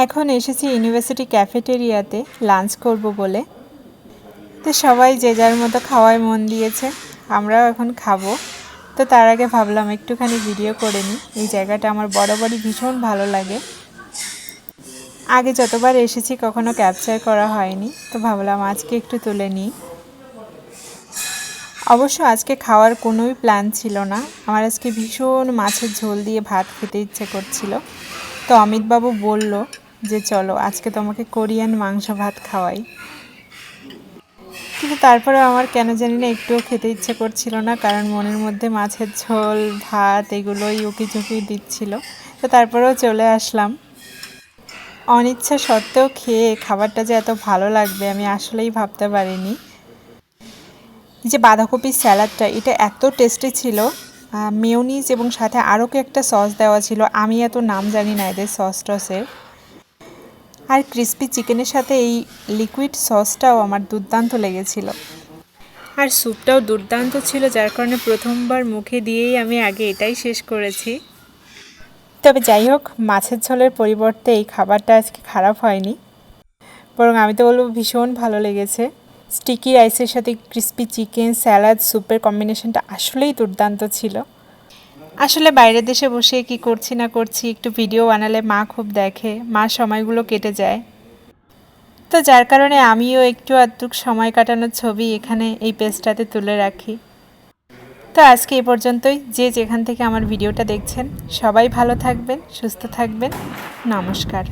এখন এসেছি university ক্যাফেটেরিয়াতে lunch করব বলে। তো সবাই যে যার মতো খাওয়ায় মন দিয়েছে, আমরাও এখন খাবো। তো তার আগে ভাবলাম একটুখানি ভিডিও করে নিই। এই জায়গাটা আমার বরাবরই ভীষণ ভালো লাগে। আগে যতবার এসেছি কখনো ক্যাপচার করা হয়নি, তো ভাবলাম আজকে একটু তুলে নিই। অবশ্য আজকে খাওয়ার কোনোই প্ল্যান ছিল না। আমার আজকে ভীষণ মাছের ঝোল দিয়ে ভাত খেতে ইচ্ছে করছিল। তো অমিতবাবু বলল যে চলো আজকে তোমাকে কোরিয়ান মাংস ভাত খাওয়াই। কিন্তু তারপরে আমার কেন জানি না একটুও খেতে ইচ্ছে করছিল না, কারণ মনের মধ্যে মাছের ঝোল ভাত এগুলোই উকি দিচ্ছিল। তো তারপরেও চলে আসলাম। অনিচ্ছা সত্ত্বেও খেয়ে খাবারটা যে এত ভালো লাগবে আমি আসলেই ভাবতে পারিনি। যে বাঁধাকপির স্যালাডটা এটা এত টেস্টি ছিল, মেয়োনিজ এবং সাথে আরও একটা সস দেওয়া ছিল, আমি এত নাম জানি না এদের সস টসের। আর ক্রিস্পি চিকেনের সাথে এই লিকুইড সসটাও আমার দুর্দান্ত লেগেছিল। আর স্যুপটাও দুর্দান্ত ছিল, যার কারণে প্রথমবার মুখে দিয়েই আমি আগে এটাই শেষ করেছি। তবে যাই হোক, মাছের ঝোলের পরিবর্তে এই খাবারটা আজকে খারাপ হয়নি, বরং আমি তো বলবো ভীষণ ভালো লেগেছে। স্টিকি রাইসের সাথে ক্রিস্পি চিকেন স্যালাড স্যুপের কম্বিনেশনটা আসলেই দুর্দান্ত ছিল। আসলে বাইরের দেশে বসে কি করছি না করছি একটু ভিডিও বানালে মা খুব দেখে, মার সময়গুলো কেটে যায়। তো যার কারণে আমিও একটু আধটুক সময় কাটানোর ছবি এখানে এই পেজটাতে তুলে রাখি। তো আজকে এ পর্যন্তই। যে যেখান থেকে আমার ভিডিওটা দেখছেন সবাই ভালো থাকবেন, সুস্থ থাকবেন। নমস্কার।